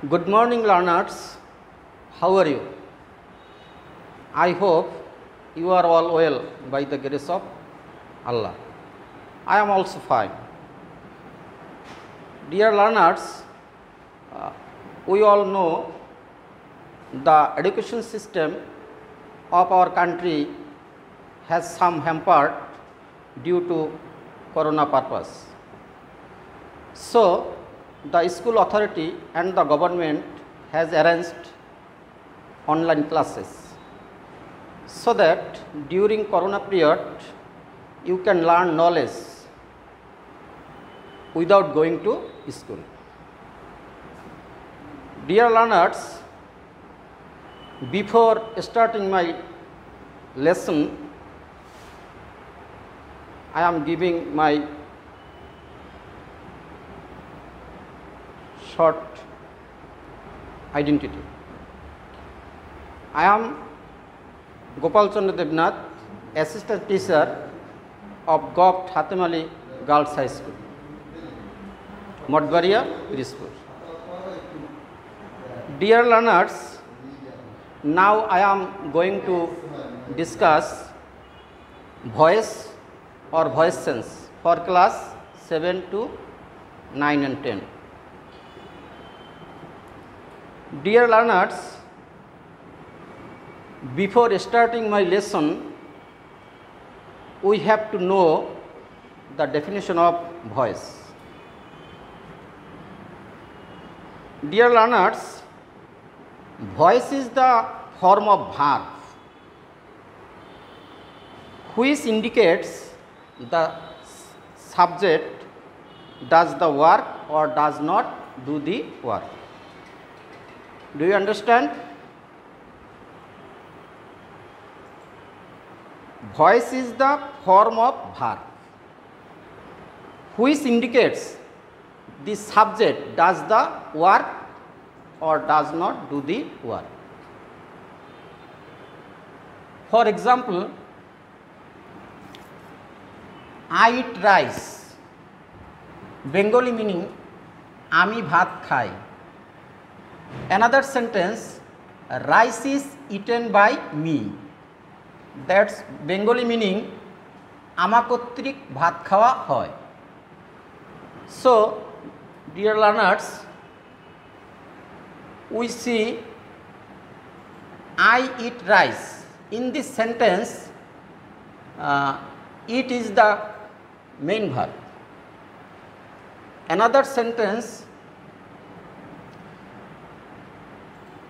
Good morning, learners. How are you? I hope you are all well by the grace of Allah. I am also fine. Dear learners, we all know the education system of our country has some hampered due to corona purpose. So, the school authority and the government has arranged online classes so that during corona period you can learn knowledge without going to school. Dear learners, before starting my lesson, I am giving my short identity. I am Gopal Chandra Devnath, assistant teacher of Gov Hatem Ali Girls High School, Modbaria, Pirizpur. Dear learners, now I am going to discuss voice or voice sense for class 7 to 9 and 10. Dear learners, before starting my lesson, we have to know the definition of voice. Dear learners, voice is the form of verb which indicates the subject does the work or does not do the work. Do you understand? Voice is the form of verb which indicates the subject does the work or does not do the work. For example, I eat rice, Bengali meaning ami bhat khai. Another sentence, rice is eaten by me. That's Bengali meaning ama kotrik bhat khawa hoy. So, dear learners, we see I eat rice. In this sentence, eat is the main verb. Another sentence,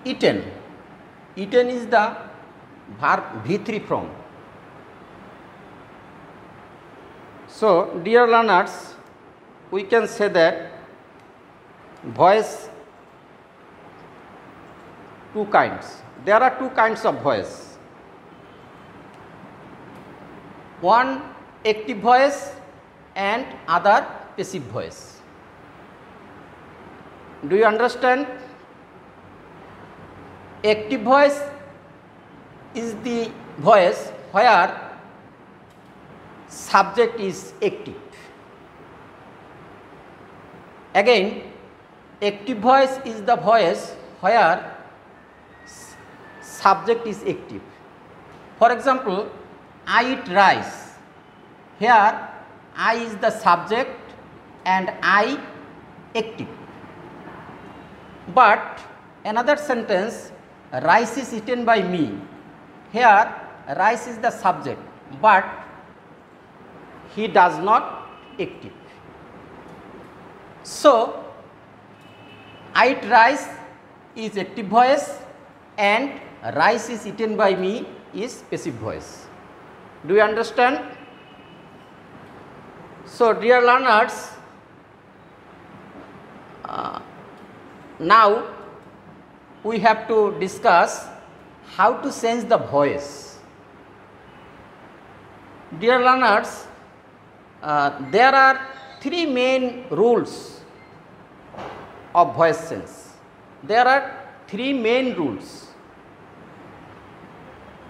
eaten. Eaten is the verb V3 form. So, dear learners, we can say that voice two kinds. There are two kinds of voice. One active voice and other passive voice. Do you understand? Active voice is the voice where subject is active. Again, active voice is the voice where subject is active. For example, I eat rice. Here, I is the subject and I active. But another sentence, rice is eaten by me. Here, rice is the subject, but he does not active. So, I eat rice is active voice and rice is eaten by me is passive voice. Do you understand? So, dear learners, now we have to discuss how to change the voice. Dear learners, there are three main rules of voice change. There are three main rules.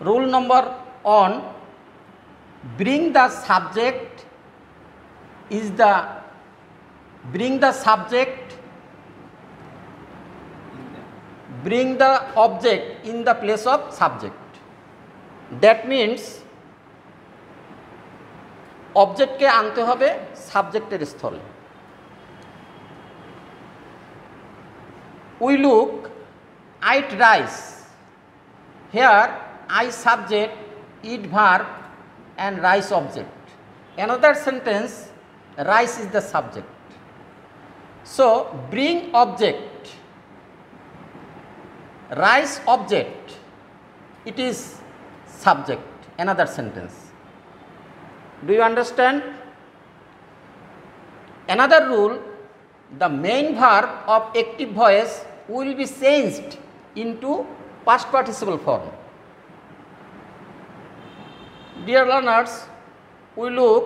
Rule number 1, bring the subject bring the object in the place of subject. That means object के आनते होबे subject এর স্থলে. We look, eat rice. Here I subject, eat verb and rice object. Another sentence, rice is the subject. So bring object, rice object, it is subject. Another sentence. Do you understand? Another rule, the main verb of active voice will be changed into past participle form. Dear learners, we look,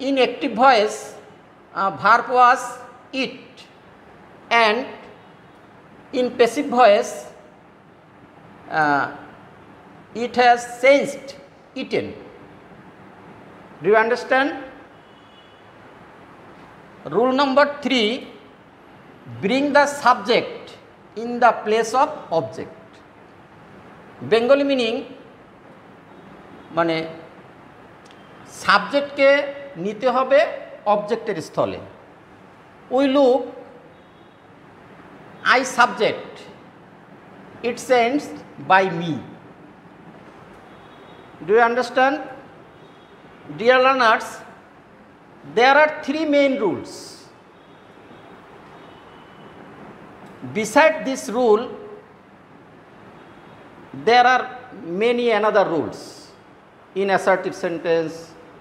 in active voice verb was eat, and in passive voice it has changed eaten. Do you understand? Rule number 3, bring the subject in the place of object. Bengali meaning মানে সাবজেক্টকে নিতে হবে অবজেক্টের স্থলে. We look, I subject, it sends by me. Do you understand? Dear learners, there are 3 main rules. Beside this rule, there are many another rules in assertive sentence,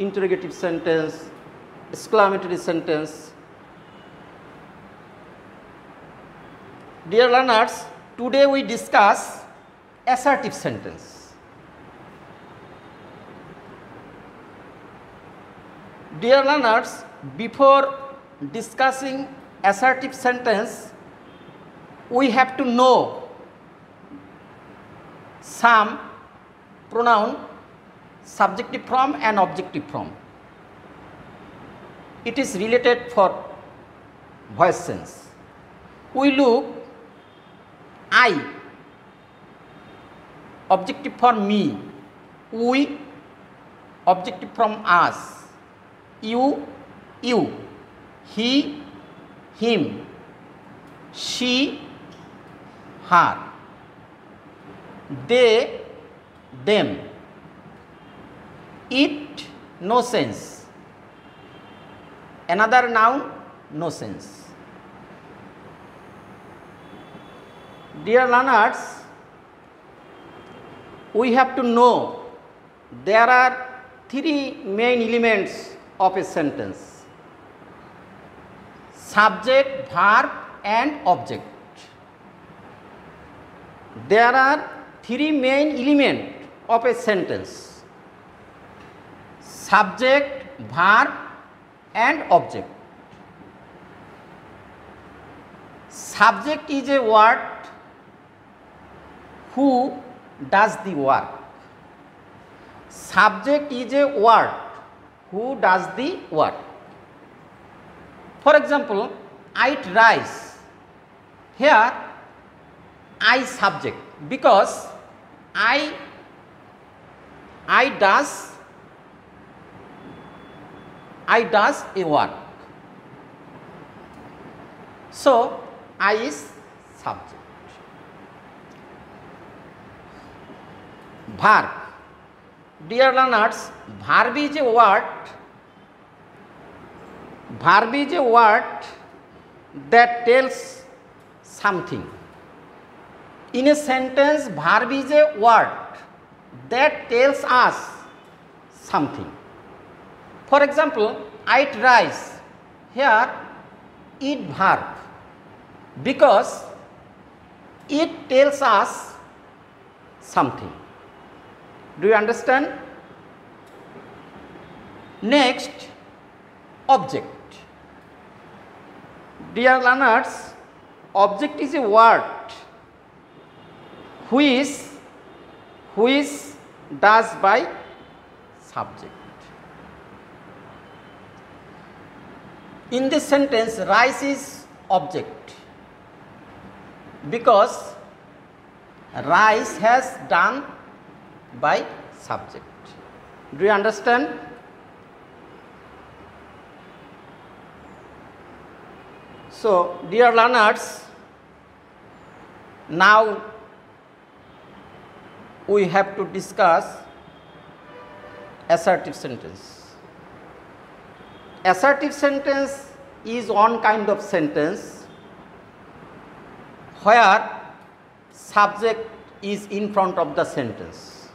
interrogative sentence, exclamatory sentence. Dear learners, today we discuss assertive sentence. Dear learners, before discussing assertive sentence, we have to know some pronoun, subjective form and objective form. It is related for voice sense. We look, I, objective for me, we, objective from us, you, you, he, him, she, her, they, them. It, no sense. Another noun, no sense. Dear learners, we have to know there are 3 main elements of a sentence: subject, verb and object. There are 3 main elements of a sentence: subject, verb and object. Subject is a word who does the work. Subject is a word who does the work. For example, eat rice. Here I subject, because I does a work. So I is subject. Verb. Dear learners, verb is a word. Verb is a word that tells something. In a sentence, verb is a word that tells us something. For example, eat rice. Here, eat verb, because it tells us something. Do you understand? Next, object. Dear learners, object is a word which does by subject. In this sentence, rice is object, because Rice has done by subject. Do you understand? So, dear learners, now we have to discuss assertive sentence. Assertive sentence is one kind of sentence where subject is in front of the sentence.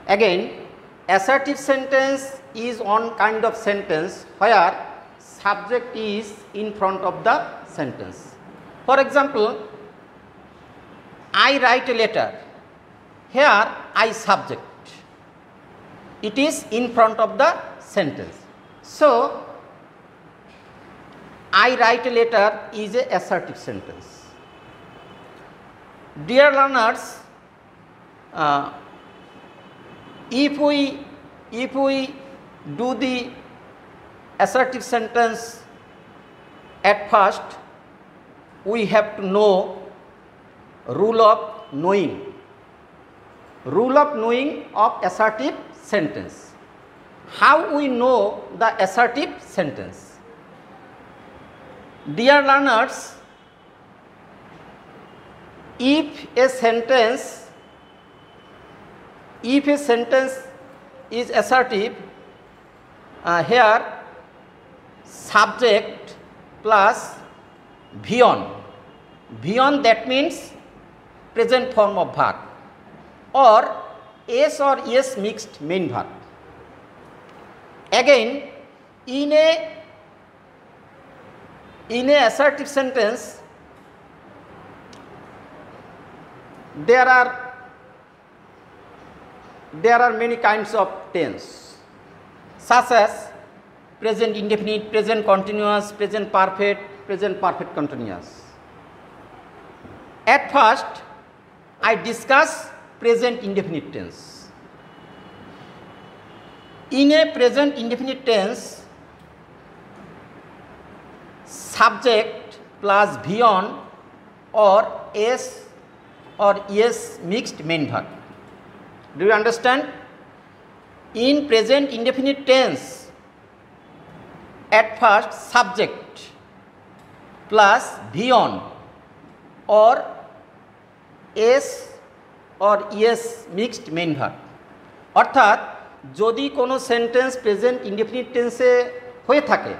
Again, assertive sentence is one kind of sentence where subject is in front of the sentence. For example, I write a letter. Here I subject. It is in front of the sentence. So, I write a letter is a assertive sentence. Dear learners, if we do the assertive sentence at first, we have to know rule of knowing. Rule of knowing of assertive sentence. How we know the assertive sentence? Dear learners, if a sentence is assertive, here subject plus beyond. Beyond, that means present form of verb, or s or es mixed main verb. Again, in a assertive sentence, there are many kinds of tense, such as present indefinite, present continuous, present perfect continuous. At first, I discuss present indefinite tense. In a present indefinite tense, subject plus beyond or s or es mixed main verb. Do you understand? In present indefinite tense, at first subject plus beyond or s or es mixed main verb. অর্থাৎ যদি কোনো sentence present indefinite টেন্সে হয়ে থাকে,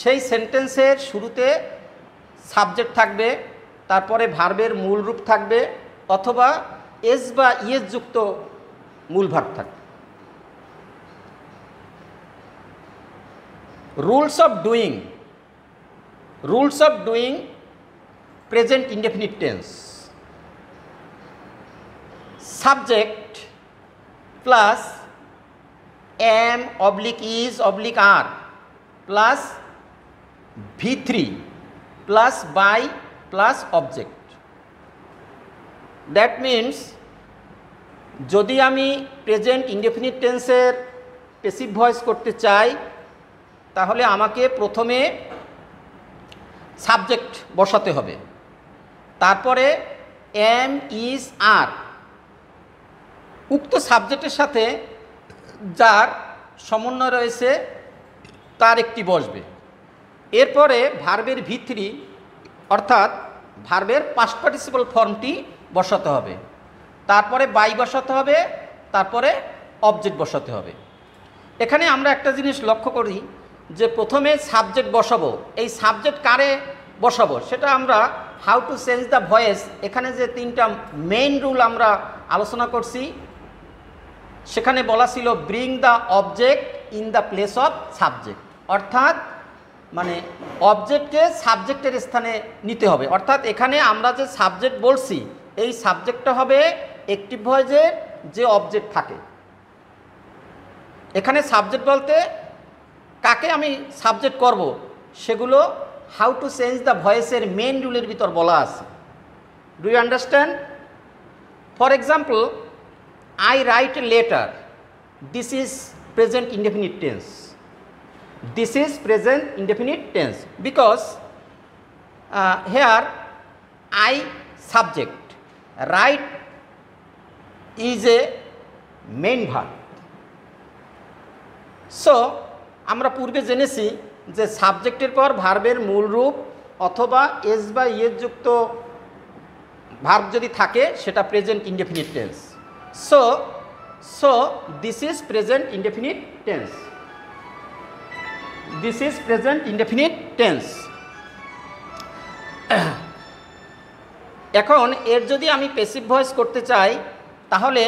সেই সেন্টেন্সের শুরুতে subject থাকবে, তারপরে ভার্বের মূল রূপ থাকবে, অথবা এস বা ইএস যুক্ত মূল ভার্ব থাকবে। Rules of doing present indefinite tense. Subject plus am oblique is oblique are plus V3 plus by plus object. That means যদি আমি প্রেজেন্ট ইনডেফিনিট টেন্সের প্যাসিভ ভয়েস করতে চাই, তাহলে আমাকে প্রথমে সাবজেক্ট বসাতে হবে, তারপরে am is are উক্ত সাবজেক্টের সাথে যার সমন্বয় রয়েছে তার একটি বসবে। এরপরে ভার্বের ভিত্রি অর্থাৎ ভার্বের পাস্ট পার্টিসিপল ফর্মটি বসাতে হবে, তারপরে বাই বসাতে হবে, তারপরে অবজেক্ট বসাতে হবে। এখানে আমরা একটা জিনিস লক্ষ্য করি যে প্রথমে সাবজেক্ট বসাবো, এই সাবজেক্ট কারে বসাবো সেটা আমরা how to change the voice, এখানে যে তিনটা মেইন রুল আমরা আলোচনা করছি, সেখানে বলা ছিল bring the object in the place of subject, অর্থাৎ মানে অবজেক্টকে সাবজেক্টের স্থানে নিতে হবে। অর্থাৎ এখানে আমরা যে সাবজেক্ট বলছি, এই সাবজেক্টটা হবে অ্যাক্টিভ ভয়েসের যে অবজেক্ট থাকে। এখানে সাবজেক্ট বলতে কাকে আমি সাবজেক্ট করব সেগুলো হাউ টু চেঞ্জ দ্য ভয়েসের মেইন রুলের ভিতর বলা আছে। Do you understand? For example, I write a letter. This is present indefinite tense. This is present indefinite tense because here I subject right is a main verb. So আমরা পূর্বে জেনেছি যে সাবজেক্টের পর ভার্বের মূল রূপ অথবা এস বা ইয়েস যুক্ত ভার্ব যদি থাকে সেটা present indefinite tense. So this is present indefinite tense. This is present indefinite tense. এখন এর যদি আমি প্যাসিভ ভয়েস করতে চাই তাহলে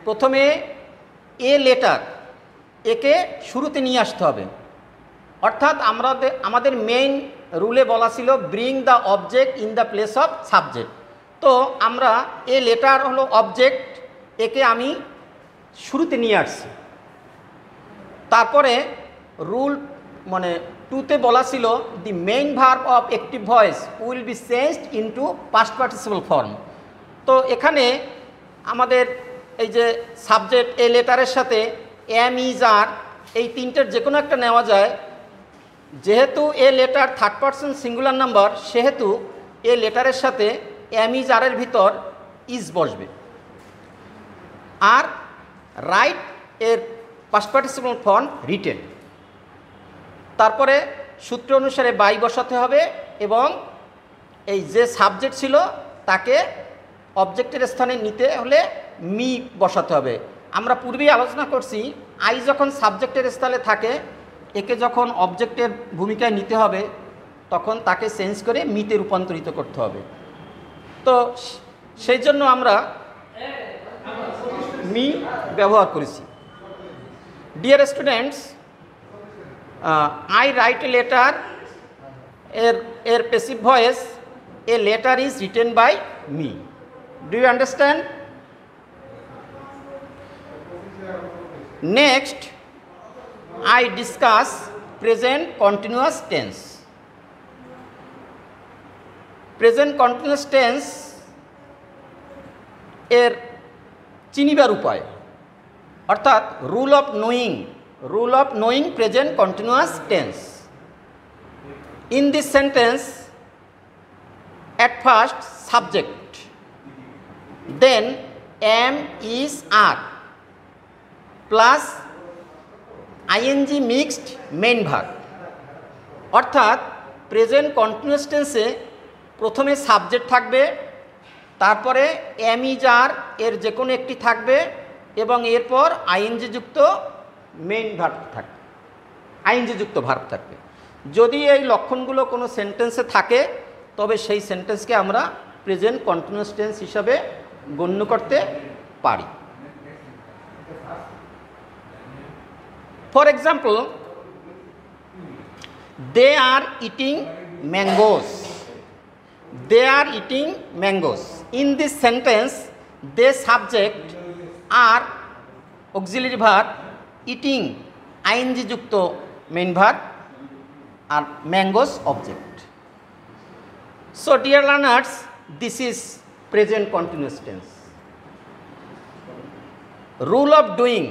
প্রথমে এ লেটার একে শুরুতে নিয়ে আসতে হবে। অর্থাৎ আমাদের মেইন রুলে বলা ছিল bring the object in the place of subject. তো আমরা এ লেটার হলো অবজেক্ট, একে আমি শুরুতে নিয়ে আসছি। তারপরে রুল মানে 2তে বলা ছিল the main verb of active voice will be changed into past participle form. তো এখানে আমাদের এই যে সাবজেক্ট এ লেটারের সাথে এম ইজ আর এই তিনটের যে কোনো একটা নেওয়া যায়। যেহেতু a letter third person singular number সেহেতু এ লেটারের সাথে এম ইজ আরের ভিতর ইজ বসবে। আর রাইট এর পাস্ট পার্টিসিপল ফর্ম রিটেন। তারপরে সূত্র অনুসারে বাই বসাতে হবে এবং এই যে সাবজেক্ট ছিল তাকে অবজেক্টের স্থানে নিতে হলে মি বসাতে হবে। আমরা পূর্বেই আলোচনা করছি আই যখন সাবজেক্টের স্থানে থাকে একে যখন অবজেক্টের ভূমিকায় নিতে হবে তখন তাকে চেঞ্জ করে মিতে রূপান্তরিত করতে হবে। তো সেই জন্য আমরা মি ব্যবহার করেছি। Dear students, I write a letter, এর passive voice, a letter is written by me. Do you understand? Next, I discuss present continuous tense. Present continuous tense এর চিনিবার উপায় অর্থাৎ rule of knowing present continuous tense. In this sentence, at first subject, then am is are plus ing mixed main verb. অর্থাৎ present continuous টেন্সে প্রথমে subject থাকবে, তারপরে M is আর এর যে কোনো একটি থাকবে এবং এরপর আইএনজি যুক্ত মেইন ভার্ব থাকবে, আইএনজি যুক্ত ভার্ব থাকবে। যদি এই লক্ষণগুলো কোনো সেন্টেন্সে থাকে তবে সেই সেন্টেন্সকে আমরা প্রেজেন্ট কন্টিনিউয়াস টেন্স হিসাবে গণ্য করতে পারি। For example, they are eating mangoes. They are eating mangoes. In this sentence, they subject are auxiliary verb, eating ing যুক্ত main verb R mangoes object. So dear learners, this is present continuous tense. Rule of doing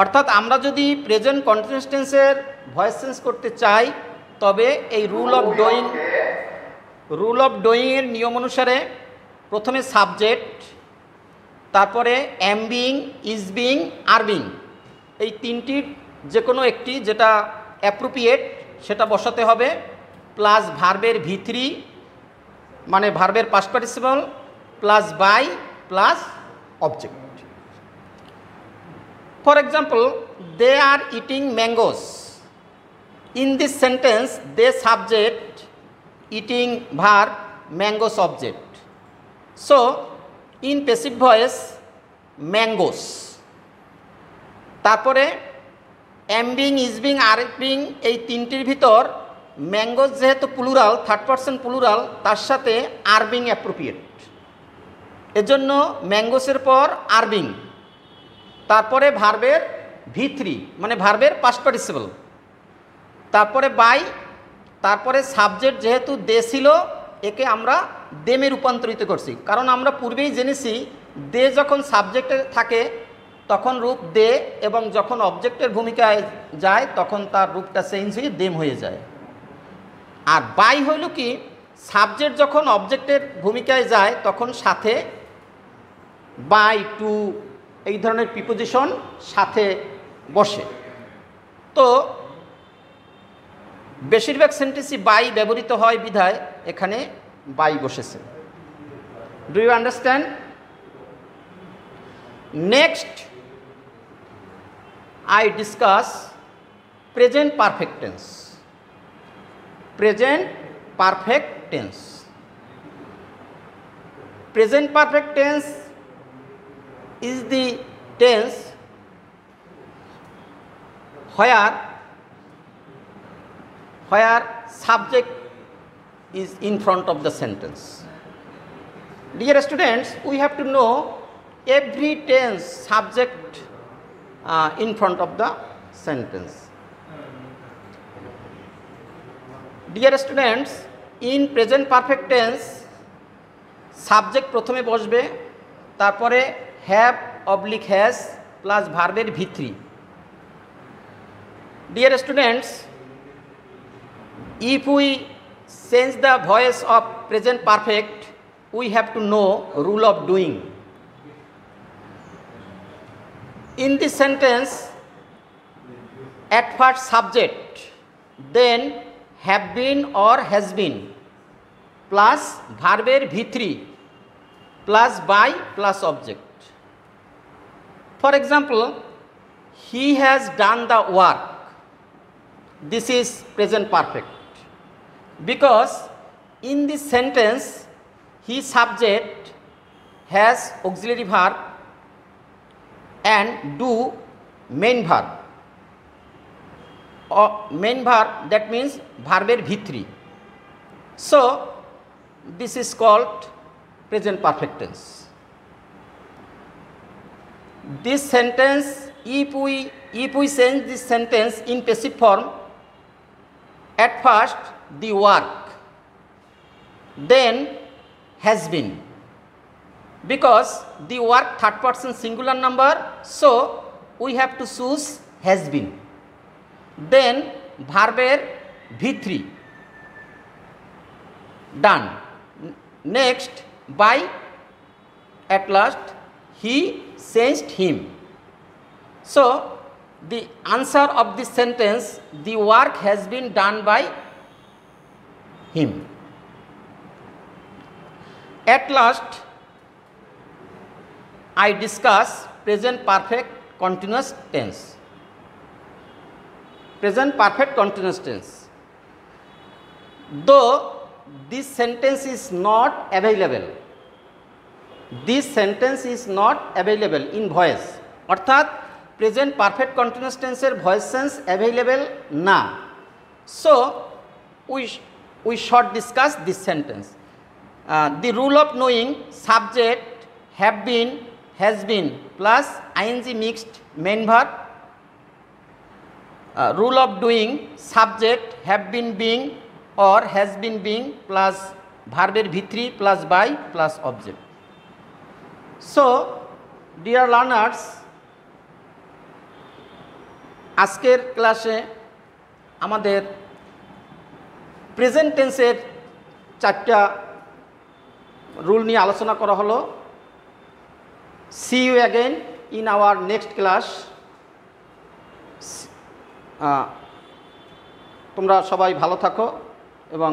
অর্থাৎ আমরা যদি present continuous টেন্সের voice change করতে চাই তবে এই rule of ডুইংয়ের নিয়ম অনুসারে প্রথমে সাবজেক্ট, তারপরে am being, is being, are being এই তিনটির যে কোনো একটি যেটা অ্যাপ্রোপ্রিয়েট সেটা বসাতে হবে, প্লাস ভার্বের ভি3 মানে ভার্বের past participle plus by plus object. For example, they are eating mangoes. In this sentence they subject, eating verb, mangoes object. So in passive voice mangoes, তারপরে am being, is being, are being এই তিনটির ভিতর mangoes যেহেতু plural, third person plural, তার সাথে are being appropriate, এজন্য ম্যাঙ্গোসের পর are being, তারপরে ভার্বের ভি3 মানে ভার্বের পাস্ট পার্টিসিপল, তারপরে বাই, তারপরে সাবজেক্ট যেহেতু দে ছিল একে আমরা দেমে রূপান্তরিত করছি, কারণ আমরা পূর্বেই জেনেছি দে যখন সাবজেক্টে থাকে তখন রূপ দে এবং যখন অবজেক্টের ভূমিকায় যায় তখন তার রূপটা চেঞ্জ হয়ে দেম হয়ে যায়। আর বাই হইল কি সাবজেক্ট যখন অবজেক্টের ভূমিকায় যায় তখন সাথে বাই, টু এই ধরনের প্রিপোজিশন সাথে বসে। তো বেশিরভাগ সেন্টেন্সই বাই ব্যবহৃত হয় বিধায় এখানে বাই বসেছে। Do you understand? Next I discuss present perfect tense. Present perfect tense. Present perfect tense is the tense where subject is in front of the sentence. Dear students, we have to know every tense subject in front of the sentence. Dear students, in present perfect tense subject প্রথমে বসবে, তারপরে have oblique has plus ভার্বের V3. Dear students, if we change the voice of present perfect, we have to know rule of doing. In this sentence, at first subject, then have been or has been plus ভার্বের V3 plus by plus object. For example, he has done the work. This is present perfect because in this sentence he subject has auxiliary verb and do main verb, or main verb, that means ভার্বের V3. So this is called present perfect tense. This sentence, if we change this sentence in passive form, at first the work, then has been, because the work third person singular number, so we have to choose has been. Then ভার্বের V3 done. Next by, at last he changed him. So the answer of this sentence, the work has been done by him. At last I discuss present perfect continuous tense. Present perfect continuous tense. Though this sentence is not available, this sentence is not available in voice, অর্থাৎ present perfect continuous টেন্সের voice sense available না। So we short discuss this sentence. The rule of knowing subject have been, has been plus ING mixed main verb. Rule of doing subject have been being or has been being plus ভার্বের V3 plus by plus object. So dear learners, আজকের ক্লাসে আমাদের present টেন্সের 4টা rule নিয়ে আলোচনা করা হলো। See you again in our next class. তোমরা সবাই ভালো থাকো এবং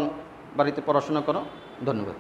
বাড়িতে পড়াশোনা করো। ধন্যবাদ।